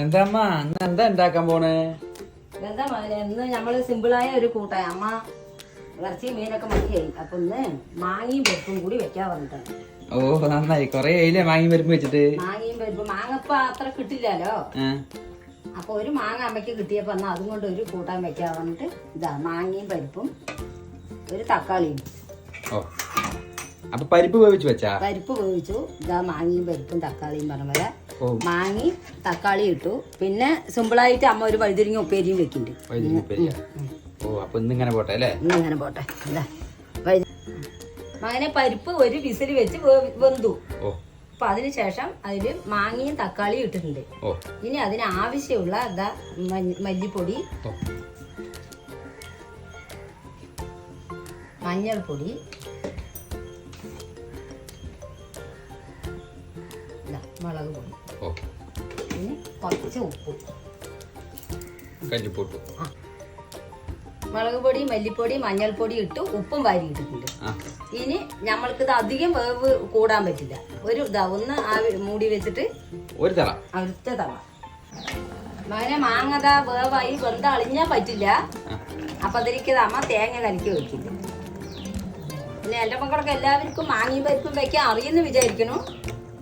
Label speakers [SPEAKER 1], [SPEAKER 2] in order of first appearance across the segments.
[SPEAKER 1] എന്താ അമ്മ എന്താ ഉണ്ടാക്കാൻ പോണേ?
[SPEAKER 2] എന്താ മോനെ, ഇന്ന് നമ്മള് സിമ്പിളായ ഒരു കൂട്ടായി. അമ്മ ഇറച്ചി മീനൊക്കെ മതിയായി. അപ്പൊ ഇന്ന് മാങ്ങയും പരിപ്പും കൂടി വെക്കാൻ പറഞ്ഞിട്ടാണ്.
[SPEAKER 1] ഓ നന്നായി, കൊറേ ആയില്ലേ മാങ്ങി പരിപ്പ് വെച്ചിട്ട്.
[SPEAKER 2] മാങ്ങയും പരിപ്പും മാങ്ങപ്പ അത്ര കിട്ടില്ലല്ലോ. അപ്പൊ ഒരു മാങ്ങ അമ്മയ്ക്ക് കിട്ടിയപ്പോ എന്നാ അതും കൊണ്ട് ഒരു കൂട്ടാൻ വെക്കാൻ പറഞ്ഞിട്ട് ഇതാ മാങ്ങയും പരിപ്പും ഒരു തക്കാളിയും.
[SPEAKER 1] ഓ അപ്പൊ പരിപ്പ് വേവിച്ച് വെച്ചാ?
[SPEAKER 2] പരിപ്പ് വേവിച്ചു. ഇതാ മാങ്ങയും പരിപ്പും തക്കാളിയും പറഞ്ഞ പോലെ മാങ്ങി തക്കാളി ഇട്ടു. പിന്നെ സിമ്പിളായിട്ട് അമ്മ ഒരു വഴുതിരിങ്ങ ഉപ്പേരിയും വെക്കുന്നുണ്ട്.
[SPEAKER 1] ഓ അപ്പൊ ഇന്നിങ്ങനെ പോട്ടെ അല്ലേ?
[SPEAKER 2] ഇന്നിങ്ങനെ പോട്ടെ. ഇതാ മകനെ പരിപ്പ് ഒരു വിസിൽ വെച്ച് വെന്തു. അപ്പൊ അതിനുശേഷം അതില് മാങ്ങയും തക്കാളിയും ഇട്ടിട്ടുണ്ട്. ഇനി അതിന് ആവശ്യമുള്ള ഇതാ മല്ലിപ്പൊടി, മഞ്ഞൾപ്പൊടി, മുളക് പൊടി, പിന്നെ കുറച്ച് ഉപ്പ്, മുളക് പൊടി, മല്ലിപ്പൊടി, മഞ്ഞൾപ്പൊടി ഇട്ട് ഉപ്പും വാരി ഇട്ടിട്ടുണ്ട്. ഇനി നമ്മൾക്കിത് അധികം വേവ് കൂടാൻ പറ്റില്ല. ഒരു ഒന്ന് മൂടി വെച്ചിട്ട് അവിടുത്തെ തള മകനെ മാങ്ങത വേവായി വെന്ത അളിഞ്ഞാൻ പറ്റില്ല. അപ്പൊ അതിലേക്ക് അമ്മ തേങ്ങ കലക്കി വെക്കില്ല. പിന്നെ എൻ്റെ മക്കളൊക്കെ എല്ലാവർക്കും മാങ്ങയും പരിപ്പും വെക്കാൻ അറിയുമെന്ന് വിചാരിക്കണം.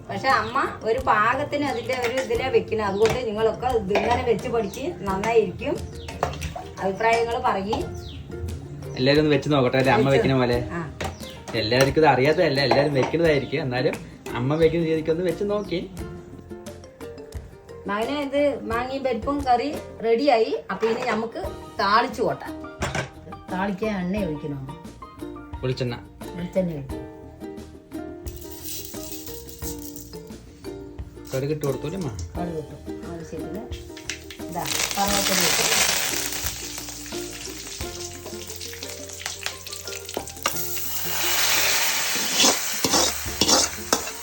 [SPEAKER 2] പക്ഷെ അമ്മ ഒരു പാകത്തിന് അതിന്റെ ഒരു ഇതിലെ വെക്കണം. അതുകൊണ്ട് നിങ്ങളൊക്കെ ഇതിങ്ങനെ വെച്ച് പഠിച്ച് നന്നായിരിക്കും. അഭിപ്രായങ്ങൾ പറയും.
[SPEAKER 1] എല്ലാരും ഒന്ന് വെച്ച് നോക്കട്ടെ അമ്മ വെക്കുന്ന പോലെ. എല്ലാവർക്കും ഇത് അറിയാത്തതല്ല, എല്ലാരും വെക്കുന്നതായിരിക്കും. എന്നാലും അമ്മ വെക്കുന്ന രീതിക്ക് ഒന്ന് വെച്ച് നോക്കി.
[SPEAKER 2] മകനെ ഇത് മാങ്ങയും പരിപ്പും കറി റെഡിയായി. അപ്പൊ ഇനി നമുക്ക് താളിച്ചു കൊട്ടാം. താളിക്കാൻ എണ്ണ ഒഴിക്കണോ?
[SPEAKER 1] വെളിച്ചെണ്ണ
[SPEAKER 2] ഒഴിക്കും.
[SPEAKER 1] കടുകിട്ട് കൊടുത്തൂല്ലേ?
[SPEAKER 2] കടുക് കിട്ടും ആവശ്യത്തിന്. ഇതാ കറുവപ്പടി ഇട്ടു.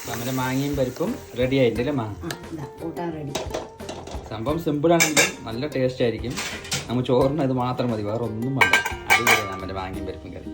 [SPEAKER 1] നമ്മുടെ മാങ്ങയും പരിപ്പും റെഡി ആയിട്ടില്ലേ?
[SPEAKER 2] കൂട്ടാൻ റെഡി.
[SPEAKER 1] സംഭവം സിമ്പിൾ ആണെങ്കിലും നല്ല ടേസ്റ്റ് ആയിരിക്കും. നമുക്ക് ചോറിന് അത് മാത്രം മതി, വേറെ ഒന്നും വേണ്ട. അടിപൊളിയാണ് നമ്മുടെ മാങ്ങയും പരിപ്പും കറി.